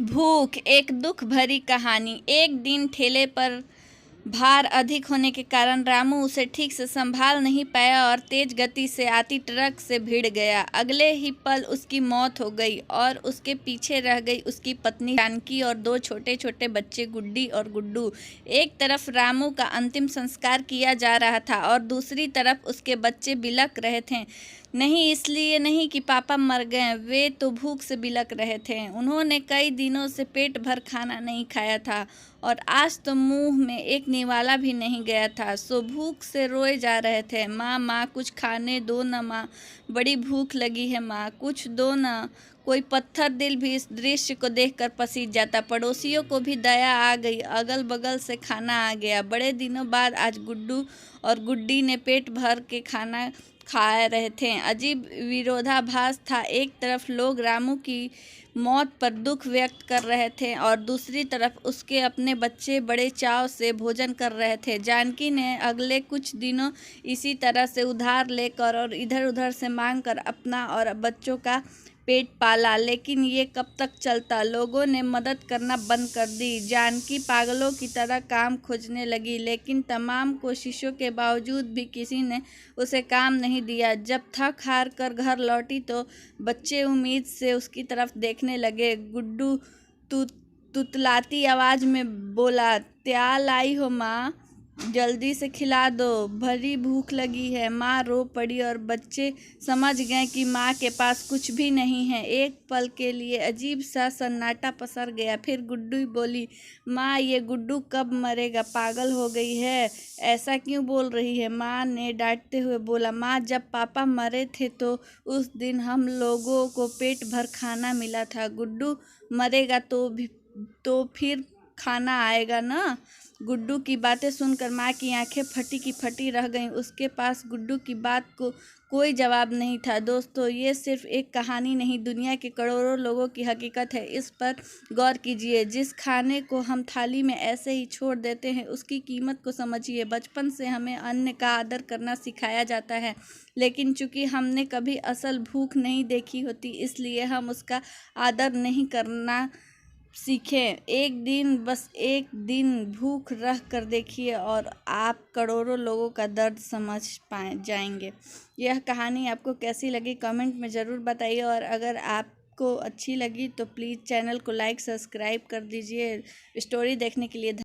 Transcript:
भूख एक दुख भरी कहानी। एक दिन ठेले पर भार अधिक होने के कारण रामू उसे ठीक से संभाल नहीं पाया और तेज गति से आती ट्रक से भिड़ गया। अगले ही पल उसकी मौत हो गई और उसके पीछे रह गई उसकी पत्नी जानकी और दो छोटे छोटे बच्चे गुड्डी और गुड्डू। एक तरफ रामू का अंतिम संस्कार किया जा रहा था और दूसरी तरफ उसके बच्चे बिलख रहे थे। नहीं इसलिए नहीं कि पापा मर गए, वे तो भूख से बिलख रहे थे। उन्होंने कई दिनों से पेट भर खाना नहीं खाया था और आज तो मुंह में एक निवाला भी नहीं गया था, सो भूख से रोए जा रहे थे। माँ माँ कुछ खाने दो न माँ, बड़ी भूख लगी है माँ, कुछ दो न। कोई पत्थर दिल भी इस दृश्य को देखकर पसीज जाता। पड़ोसियों को भी दया आ गई, अगल बगल से खाना आ गया। बड़े दिनों बाद आज गुड्डू और गुड्डी ने पेट भर के खाना खा रहे थे। अजीब विरोधाभास था, एक तरफ लोग रामू की मौत पर दुख व्यक्त कर रहे थे और दूसरी तरफ उसके अपने बच्चे बड़े चाव से भोजन कर रहे थे। जानकी ने अगले कुछ दिनों इसी तरह से उधार लेकर और इधर उधर से मांग कर अपना और बच्चों का पेट पाला, लेकिन ये कब तक चलता। लोगों ने मदद करना बंद कर दी। जानकी पागलों की तरह काम खोजने लगी, लेकिन तमाम कोशिशों के बावजूद भी किसी ने उसे काम नहीं दिया। जब थक हार कर घर लौटी तो बच्चे उम्मीद से उसकी तरफ देखने लगे। गुड्डू तु तुतलाती आवाज में बोला, क्या लाई हो माँ, जल्दी से खिला दो, भरी भूख लगी है। माँ रो पड़ी और बच्चे समझ गए कि माँ के पास कुछ भी नहीं है। एक पल के लिए अजीब सा सन्नाटा पसर गया। फिर गुड्डू बोली, माँ ये गुड्डू कब मरेगा, पागल हो गई है, ऐसा क्यों बोल रही है। माँ ने डांटते हुए बोला, माँ जब पापा मरे थे तो उस दिन हम लोगों को पेट भर खाना मिला था। गुड्डू मरेगा तो फिर खाना आएगा ना। गुड्डू की बातें सुनकर माँ की आंखें फटी की फटी रह गईं। उसके पास गुड्डू की बात को कोई जवाब नहीं था। दोस्तों, ये सिर्फ एक कहानी नहीं, दुनिया के करोड़ों लोगों की हकीकत है। इस पर गौर कीजिए। जिस खाने को हम थाली में ऐसे ही छोड़ देते हैं, उसकी कीमत को समझिए। बचपन से हमें अन्न का आदर करना सिखाया जाता है, लेकिन चूंकि हमने कभी असल भूख नहीं देखी होती, इसलिए हम उसका आदर नहीं करना सीखें। एक दिन, बस एक दिन भूख रह कर देखिए और आप करोड़ों लोगों का दर्द समझ पाए जाएंगे। यह कहानी आपको कैसी लगी कमेंट में ज़रूर बताइए और अगर आपको अच्छी लगी तो प्लीज़ चैनल को लाइक सब्सक्राइब कर दीजिए। स्टोरी देखने के लिए